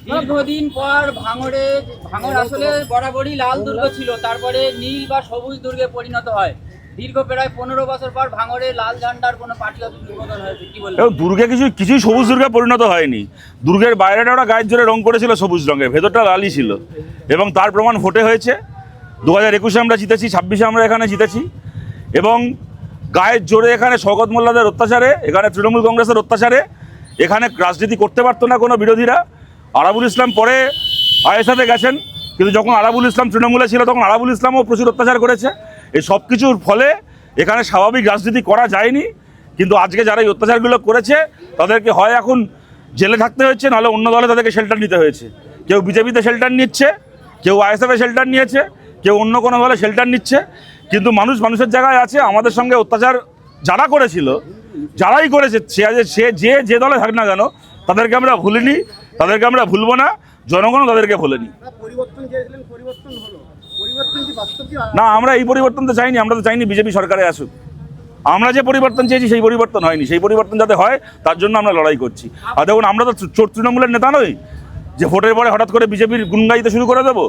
দীর্ঘদিন পর ভাঙড় আসলে বরাবরই লাল দুর্গ ছিল, তারপরে নীল বা সবুজ দুর্গে পরিণত হয়। দীর্ঘ প্রায় 15 বছর পর ভাঙড়ে লাল ঝান্ডার কোনো পার্টিগত উদ্বোধন হয়েছে, কি বলবেন? দুর্গে কিছুই সবুজ দুর্গে পরিণত হয়নি। দুর্গের বাইরেটা ওরা গায়ের জোরে রং করেছিল সবুজ রঙের, ভেতরটা লালই ছিল এবং তার প্রমাণ ভোটে হয়েছে। 2021-এ আমরা জিতেছি, 26-এ আমরা এখানে জিতেছি এবং গায়ের জোরে এখানে শওকত মোল্লাদের অত্যাচারে, এখানে তৃণমূল কংগ্রেসের অত্যাচারে এখানে রাজনীতি করতে পারতো না কোনো বিরোধীরা। আরাবুল ইসলাম পরে আইএসএফে গেছেন, কিন্তু যখন আরাবুল ইসলাম তৃণমূলে ছিল তখন আরাবুল ইসলামও প্রচুর অত্যাচার করেছে। এই সব কিছুর ফলে এখানে স্বাভাবিক রাজনীতি করা যায়নি। কিন্তু আজকে যারা এই অত্যাচারগুলো করেছে তাদেরকে হয় এখন জেলে থাকতে হয়েছে, নাহলে অন্য দলে তাদেরকে শেল্টার নিতে হয়েছে। কেউ বিজেপিতে শেল্টার নিচ্ছে, কেউ আইএসএফে শেল্টার নিয়েছে, কেউ অন্য কোনো দলে শেল্টার নিচ্ছে। কিন্তু মানুষের জায়গায় আছে। আমাদের সঙ্গে অত্যাচার যারা করেছিল, যারাই করেছে, সে যে দলে থাক না কেন, তাদেরকে আমরা ভুলিনি, তাদেরকে আমরা ভুলবো না, জনগণও তাদেরকে ভোলেনি। না, আমরা এই পরিবর্তন তো চাইনি। আমরা তো চাইনি বিজেপি সরকারে আসুক। আমরা যে পরিবর্তন চেয়েছি সেই পরিবর্তন হয়নি। সেই পরিবর্তন যাতে হয় তার জন্য আমরা লড়াই করছি। আর দেখুন, আমরা তো চোর তৃণমূলের নেতা নই যে ভোটের পরে হঠাৎ করে বিজেপির গুণ গাইতে শুরু করে দেবো।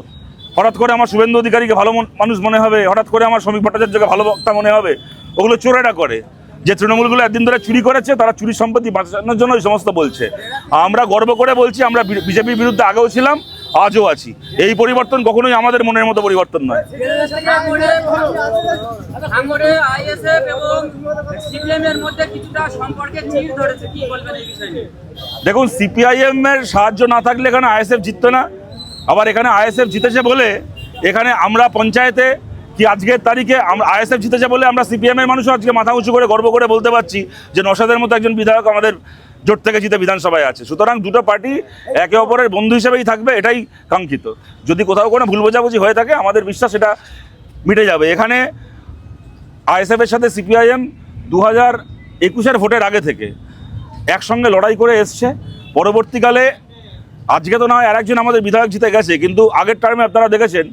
হঠাৎ করে আমার শুভেন্দু অধিকারীকে ভালো মানুষ মনে হবে, হঠাৎ করে আমার শ্রমিক ভট্টাচার্যকে ভালো বক্তা মনে হবে। ওগুলো চোরেরা করে। যে তৃণমূলগুলো একদিন ধরে চুরি করেছে, তারা চুরি সম্পত্তি বাঁচানোর জন্য এই সমস্ত বলছে। আমরা গর্ব করে বলছি, আমরা বিজেপির বিরুদ্ধে আগেও ছিলাম, আজও আছি। এই পরিবর্তন কখনোই আমাদের মনের মতো পরিবর্তন নয়। দেখুন, সিপিআইএম এর সাহায্য না থাকলে এখানে আইএসএফ জিততো না। আবার এখানে আইএসএফ জিতেছে বলে এখানে আমরা পঞ্চায়েতে কি আজকের তারিখে আমরা আইএসএফ জিতেছে বলে আমরা সিপিএম এর মানুষও আজকে মাথা উঁচু করে গর্ব করে বলতে পারছি যে নওশাদের মতো একজন বিধায়ক আমাদের জোট থেকে জিতে বিধানসভায় আছে। সুতরাং দুটো পার্টি একে অপরের বন্ধু হিসেবেই থাকবে, এটাই কাঙ্ক্ষিত। যদি কোথাও কোনো ভুল বোঝাবুঝি হয়ে থাকে, আমাদের বিশ্বাস সেটা মিটে যাবে। এখানে আইএসএফের সাথে সিপিআইএম 2021-এর ভোটের আগে থেকে একসঙ্গে লড়াই করে এসছে। পরবর্তীকালে আজকে তো না হয় আরেকজন আমাদের বিধায়ক জিতে গেছে, কিন্তু আগের টার্মে আপনারা দেখেছেন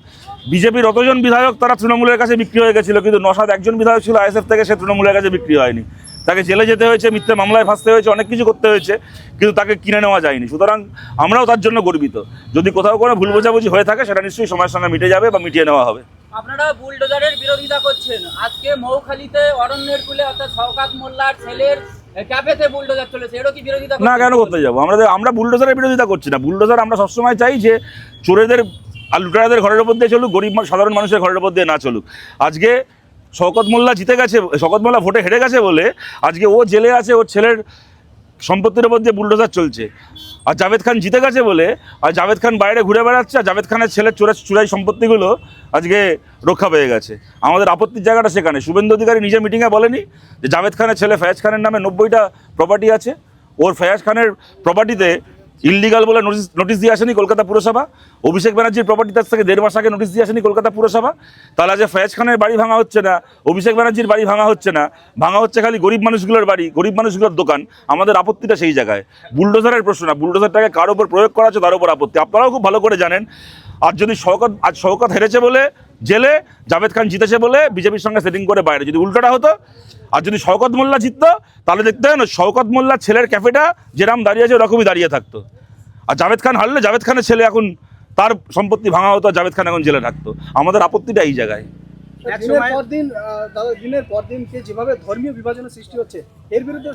বিজেপির অতজন বিধায়ক তারা তৃণমূলের কাছে বিক্রি হয়ে গেছিলো, কিন্তু নওশাদ একজন বিধায়ক ছিল আইএসএফ থেকে, সে তৃণমূলের কাছে বিক্রি হয়নি। তাকে জেলে যেতে হয়েছে, মিথ্যে মামলায় ফাঁসতে হয়েছে, অনেক কিছু করতে হয়েছে, কিন্তু তাকে কিনে নেওয়া যায়নি। সুতরাং আমরাও তার জন্য গর্বিত। যদি কোথাও কোনো ভুল বোঝাবুঝি হয়ে থাকে সেটা নিশ্চয়ই সময়ের সঙ্গে মিটে যাবে বা মিটিয়ে নেওয়া হবে। আপনারা বুলডোজারের বিরোধিতা করছেন, আজকে মৌখালীতে অরণ্যের কুলে অর্থাৎ শওকত মোল্লার ছেলের ক্যাফেতে বুলডোজার চলেছে, এরও কি বিরোধিতা? না, কেন করতে যাবো? আমরা বুলডোজারের বিরোধিতা করছি না। বুলডোজার আমরা সবসময় চাই যে চোরেদের আর লুটারাদের ঘরের উপর দিয়ে চলুক, গরিব সাধারণ মানুষের ঘরের উপর দিয়ে না চলুক। আজকে শওকত মোল্লা জিতে গেছে, শওকত মোল্লা ভোটে হেরে গেছে বলে আজকে ও জেলে আছে, ওর ছেলের সম্পত্তির উপর দিয়ে বুলডোজার চলছে। আর জাভেদ খান জিতে গেছে বলে আর জাভেদ খান বাইরে ঘুরে বেড়াচ্ছে, আর জাভেদ খানের ছেলের চুরাই সম্পত্তিগুলো আজকে রক্ষা পেয়ে গেছে। আমাদের আপত্তির জায়গাটা সেখানে। শুভেন্দু অধিকারী নিজে মিটিংয়ে বলেনি যে জাভেদ খানের ছেলে ফয়াজ খানের নামে 90টা প্রপার্টি আছে, ওর ফয়াজ খানের প্রপার্টিতে ইললিগাল বলে নোটিশ দিয়ে আসেনি কলকাতা পুরসভা। অভিষেক ব্যানার্জির প্রপার্টি তার থেকে 1.5 মাস আগে নোটিশ দিয়ে আসেনি কলকাতা পুরসভা। তাহলে যে ফয়াজ খানের বাড়ি ভাঙা হচ্ছে না, অভিষেক ব্যানার্জির বাড়ি ভাঙা হচ্ছে না, ভাঙা হচ্ছে খালি গরিব মানুষগুলোর বাড়ি, গরিব মানুষগুলোর দোকান। আমাদের আপত্তিটা সেই জায়গায়। বুলডোজারের প্রশ্ন না, বুলডোজারটাকে কার ওপর প্রয়োগ করা হচ্ছে তার উপর আপত্তি। আপনারাও খুব ভালো করে জানেন, আর যদি শওকত হেরেছে বলে জেলে, জাভেদ খান জিতেছে বলে বিজেপির সঙ্গে সেটিং করে বাইরে, যদি উল্টোটা হতো, আর যদি শওকত মোল্লা জিততো, তাহলে দেখতেন শওকত মোল্লার ছেলের ক্যাফেটা যেরাম দাঁড়িয়ে আছে ওরকমই দাঁড়িয়ে থাকতো। আর জাভেদ খান হারলে জাভেদ খানের ছেলে এখন তার সম্পত্তি ভাঙা হতো, জাভেদ খান এখন জেলে থাকতো। আমাদের আপত্তিটা এই জায়গায়। দিনের পর দিন যেভাবে ধর্মীয় বিভাজনের সৃষ্টি হচ্ছে, এর বিরুদ্ধে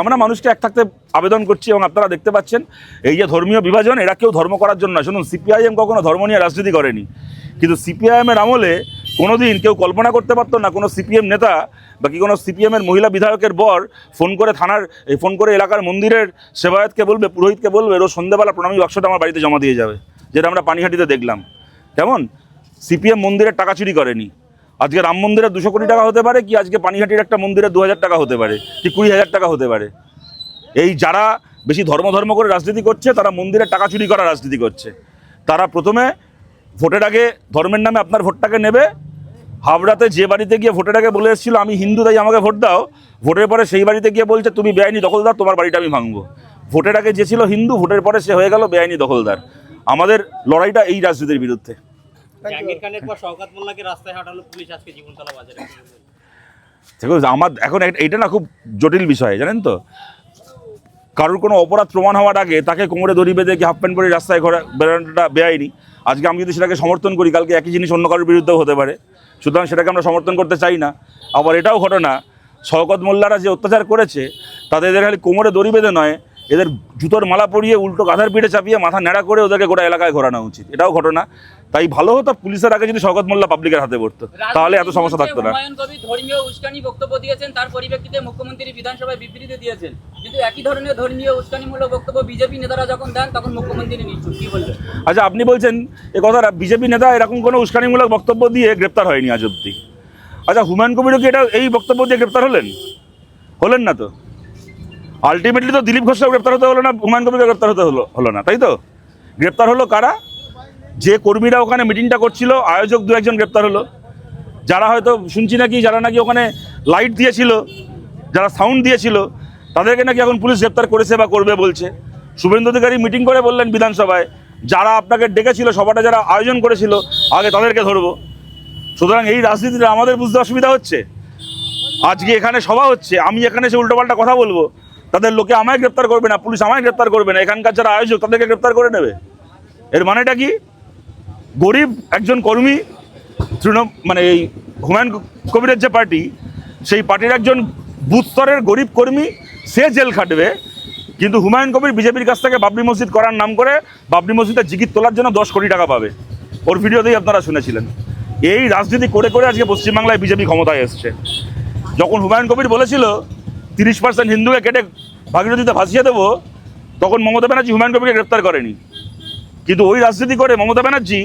আমরা মানুষকে এক থাকতে আবেদন করছি। এবং আপনারা দেখতে পাচ্ছেন এই যে ধর্মীয় বিভাজন, এরা কেউ ধর্ম করার জন্য না। শুনুন, সিপিআইএম কখনো ধর্ম নিয়ে রাজনীতি করেনি, কিন্তু সিপিআইএমের আমলে কোনোদিন কেউ কল্পনা করতে পারতো না কোনো সিপিএম নেতা বা কি কোনো সিপিএমের মহিলা বিধায়কের বর ফোন করে এলাকার মন্দিরের সেবায়তকে বলবে, পুরোহিতকে বলবে রোজ সন্ধ্যাবেলা প্রণামী বাক্সটা আমার বাড়িতে জমা দিয়ে যাবে, যেটা আমরা পানিহাটিতে দেখলাম। কেমন সিপিএম মন্দিরের টাকা চুরি করেনি। আজকে রাম মন্দিরের 200 কোটি টাকা হতে পারে, কি আজকে পানিহাটির একটা মন্দিরের 2000 টাকা হতে পারে, কি 20,000 টাকা হতে পারে। এই যারা বেশি ধর্ম করে রাজনীতি করছে, তারা মন্দিরের টাকা চুরি করা রাজনীতি করছে। তারা প্রথমে ভোটের আগে ধর্মের নামে আপনার ভোটটাকে নেবে। হাবড়াতে যে বাড়িতে গিয়ে ভোটের আগে বলে এসেছিল আমি হিন্দু তাই আমাকে ভোট দাও, ভোটের পরে সেই বাড়িতে গিয়ে বলছে তুমি বেআইনি দখলদার, তোমার বাড়িটা আমি ভাঙবো। ভোটের আগে যে ছিল হিন্দু, ভোটের পরে সে হয়ে গেল বেআইনি দখলদার। আমাদের লড়াইটা এই রাজনীতির বিরুদ্ধে। জাহাঙ্গীর খানের পর শওকত মোল্লাকে রাস্তায় হাঁটালো পুলিশ আজকে জীবনতলা বাজারে। দেখো, আমার এখন এইটা না খুব জটিল বিষয়, জানেন তো। কারোর কোনো অপরাধ প্রমাণ হওয়ার আগে তাকে কোমরে দড়ি বেঁধে কি হাফ প্যান্ট পরে রাস্তায় ঘোরা বেরোনোটা বেআইনি। আজকে আমি যদি সেটাকে সমর্থন করি, কালকে একই জিনিস অন্য কারোর বিরুদ্ধেও হতে পারে। সুতরাং সেটাকে আমরা সমর্থন করতে চাই না। আবার এটাও ঘটনা, শওকত মোল্লারা যে অত্যাচার করেছে তাদের এদের খালি কোমরে দড়ি বেঁধে নয়, এদের জুতোর মালা পরিয়ে উল্টো গাধার পিঠে চাপিয়ে মাথা ন্যাড়া করে ওদেরকে গোটা এলাকায় ঘোরানো উচিত। এটাও ঘটনা। তাই ভালো হতো পুলিশের আগে যদি শওকত মোল্লা পাবলিকের হাতে পড়তো, তাহলে এত সমস্যা থাকতো না। হুমায়ুন কবির ধর্মীয় উস্কানি বক্তব্য দিয়েছেন, তার পরিপ্রেক্ষিতে মুখ্যমন্ত্রী বিধানসভায় বিবৃতি দিয়েছেন, কিন্তু একই ধরনের ধর্মীয় উস্কানিমূলক বক্তব্য বিজেপি নেতারা যখন দেন তখন মুখ্যমন্ত্রী নিশ্চুপ। কি বলবেন? আচ্ছা, আপনি বলছেন এ কথাটা, বিজেপি নেতা এরকম কোনো উস্কানিমূলক বক্তব্য দিয়ে গ্রেপ্তার হয়নি আজ অব্দি। আচ্ছা, হুমায়ুন কবিরও কি এটা এই বক্তব্য দিয়ে গ্রেপ্তার হলেন না তো? আলটিমেটলি তো দিলীপ ঘোষকেও গ্রেপ্তার হতে হলো না, হুমায়ুন কবিরকে গ্রেপ্তার হতে হলো না, তাই তো? গ্রেপ্তার হলো কারা? যে কর্মীরা ওখানে মিটিংটা করছিল, আয়োজক দু একজন গ্রেপ্তার হলো। যারা হয়তো শুনছি নাকি যারা নাকি ওখানে লাইট দিয়েছিল, যারা সাউন্ড দিয়েছিল, তাদেরকে নাকি এখন পুলিশ গ্রেপ্তার করেছে বা করবে বলছে। শুভেন্দু অধিকারী মিটিং করে বললেন বিধানসভায়, যারা আপনাকে ডেকেছিল, সভাটা যারা আয়োজন করেছিল, আগে তাদেরকে ধরবো। সুতরাং এই রাজনীতিটা আমাদের বুঝতে অসুবিধা হচ্ছে। আজকে এখানে সভা হচ্ছে, আমি এখানে এসে উল্টোপাল্টা কথা বলবো, তাদের লোকে আমায় গ্রেপ্তার করবে না, পুলিশ আমায় গ্রেপ্তার করবে না, এখানকার যারা আয়োজক তাদেরকে গ্রেপ্তার করে নেবে। এর মানেটা কি? গরিব একজন কর্মী, মানে এই হুমায়ুন কবিরের যে পার্টি, সেই পার্টির একজন বুথ স্তরের গরিব কর্মী, সে জেল খাটবে, কিন্তু হুমায়ুন কবির বিজেপির কাছ থেকে বাবরি মসজিদ করার নাম করে বাবরি মসজিদের জিগির তোলার জন্য 10 কোটি টাকা পাবে। ওর ভিডিওতেই আপনারা শুনেছিলেন। এই রাজনীতি করে করে আজকে পশ্চিমবাংলায় বিজেপি ক্ষমতায় এসছে। যখন হুমায়ুন কবির বলেছিল 30% হিন্দুকে কেটে ভাগীরথীতে ভাসিয়ে দেবো, তখন মমতা ব্যানার্জি হুমায়ুন কবিরকে গ্রেপ্তার করেনি। কিন্তু ওই রাজনীতি করে মমতা ব্যানার্জি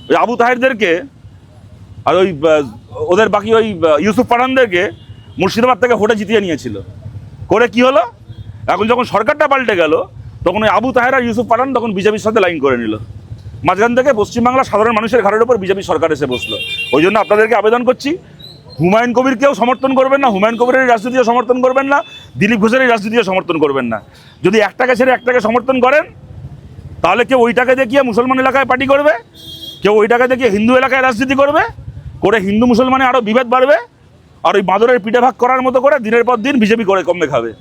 ওই আবু তাহেরদেরকে আর ওদের বাকি ওই ইউসুফ পাঠানদেরকে মুর্শিদাবাদ থেকে ভোটে জিতিয়ে নিয়েছিল। করে কি হলো? এখন যখন সরকারটা পাল্টে গেল, তখন ওই আবু তাহের আর ইউসুফ পাঠান তখন বিজেপির সাথে লাইন করে নিল। মাঝখান থেকে পশ্চিমবাংলার সাধারণ মানুষের ঘাড়ের উপর বিজেপি সরকার এসে বসলো। ওই জন্য আপনাদেরকে আবেদন করছি, হুমায়ুন কবিরকেও সমর্থন করবেন না, হুমায়ুন কবিরের রাজনীতিও সমর্থন করবেন না, দিলীপ ঘোষের রাজনীতিও সমর্থন করবেন না। যদি একটাকে ছেড়ে একটাকে সমর্থন করেন, তাহলে কেউ ওইটাকে দেখিয়ে মুসলমান এলাকায় পার্টি করবে, কেউ ওইটাকে দেখিয়ে হিন্দু এলাকায় রাজনীতি করবে, করে হিন্দু মুসলমানে আরও বিভেদ বাড়বে, আর ওই বাঁদরের পিঠে ভাগ করার মতো করে দিনের পর দিন বিজেপি করে কমে খাবে।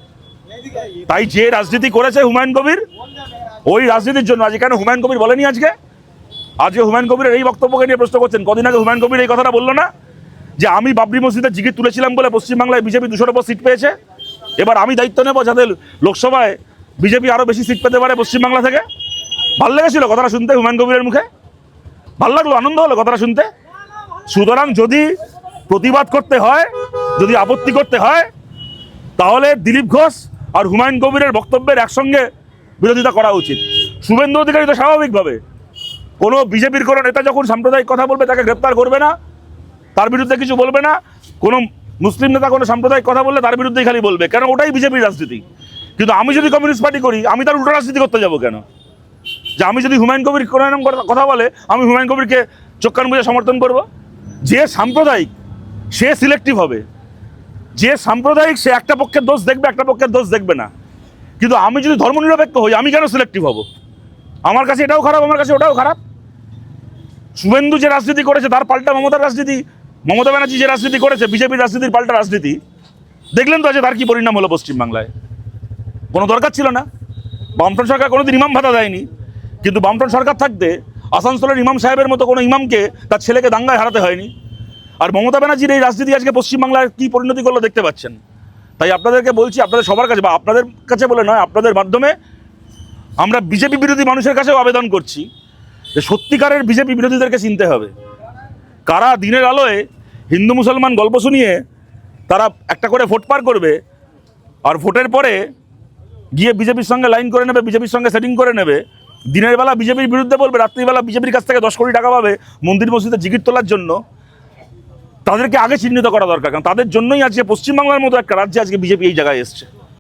তাই যে রাজনীতি করেছে হুমায়ুন কবির, ওই রাজনীতির জন্য আজ কেন হুমায়ুন কবির বলেনি আজকে হুমায়ুন কবিরের এই বক্তব্যকে নিয়ে প্রশ্ন করছেন। কদিন আগে হুমায়ুন কবির এই কথাটা বললো না যে আমি বাবরি মসজিদের জিগির তুলেছিলাম বলে পশ্চিমবাংলায় বিজেপি 200-এর উপর সিট পেয়েছে, এবার আমি দায়িত্ব নেব যাতে লোকসভায় বিজেপি আরও বেশি সিট পেতে পারে পশ্চিমবাংলা থেকে। ভাল লেগেছিল কথাটা শুনতে হুমায়ুন কবিরের মুখে? ভাল লাগলো, আনন্দ হলো কথাটা শুনতে। সুতরাং যদি প্রতিবাদ করতে হয়, যদি আপত্তি করতে হয়, তাহলে দিলীপ ঘোষ আর হুমায়ুন কবিরের বক্তব্যের একসঙ্গে বিরোধিতা করা উচিত। শুভেন্দু অধিকারী তো স্বাভাবিকভাবে কোনো বিজেপির কোনো নেতা যখন সাম্প্রদায়িক কথা বলবে তাকে গ্রেপ্তার করবে না, তার বিরুদ্ধে কিছু বলবে না। কোনো মুসলিম নেতা কোনো সাম্প্রদায়িক কথা বললে তার বিরুদ্ধেই খালি বলবে, কেন ওটাই বিজেপির রাজনীতি। কিন্তু আমি যদি কমিউনিস্ট পার্টি করি, আমি তার উল্টো রাজনীতি করতে যাবো কেন? যে আমি যদি হুমায়ুন কবির কোনো এরকম কথা বলে, আমি হুমায়ুন কবিরকে চোখ কান বুঝে সমর্থন করব? যে সাম্প্রদায়িক সে সিলেক্টিভ হবে, যে সাম্প্রদায়িক সে একটা পক্ষের দোষ দেখবে, একটা পক্ষের দোষ দেখবে না। কিন্তু আমি যদি ধর্মনিরপেক্ষ হই, আমি কেন সিলেক্টিভ হব? আমার কাছে এটাও খারাপ, আমার কাছে ওটাও খারাপ। শুভেন্দু যে রাজনীতি করেছে তার পাল্টা মমতার রাজনীতি, মমতা ব্যানার্জি যে রাজনীতি করেছে বিজেপির রাজনীতির পাল্টা রাজনীতি, দেখলেন তো আছে তার কি পরিণাম হলো পশ্চিমবাংলায়। কোনো দরকার ছিল না। বামফ্রন্ট সরকার কোনোদিন ইমাম ভাতা দেয়নি, কিন্তু বামফ্রন্ট সরকার থাকতে আসানসোলের ইমাম সাহেবের মতো কোনো ইমামকে তার ছেলেকে দাঙ্গায় হারাতে হয়নি। আর মমতা ব্যানার্জির এই রাজনীতি আজকে পশ্চিমবাংলায় কী পরিণতি করলো দেখতে পাচ্ছেন। তাই আপনাদেরকে বলছি, আপনাদের সবার কাছে বা আপনাদের কাছে বলে নয়, আপনাদের মাধ্যমে আমরা বিজেপি বিরোধী মানুষের কাছেও আবেদন করছি যে সত্যিকারের বিজেপি বিরোধীদেরকে চিনতে হবে। কারা দিনের আলোয় হিন্দু মুসলমান গল্প শুনিয়ে তারা একটা করে ভোট পার করবে, আর ভোটের পরে গিয়ে বিজেপির সঙ্গে লাইন করে নেবে, বিজেপির সঙ্গে সেটিং করে নেবে, দিনের বেলা বিজেপির বিরুদ্ধে বলবে, রাত্রিবেলা বিজেপির কাছ থেকে 10 কোটি টাকা পাবে মন্দির মসজিদে জিগির তোলার জন্য। তাদেরকে আগে চিহ্নিত করা দরকার, কারণ তাদের জন্যই আজকে পশ্চিমবাংলার মতো একটা রাজ্যে আজকে বিজেপি এই জায়গায় এসছে।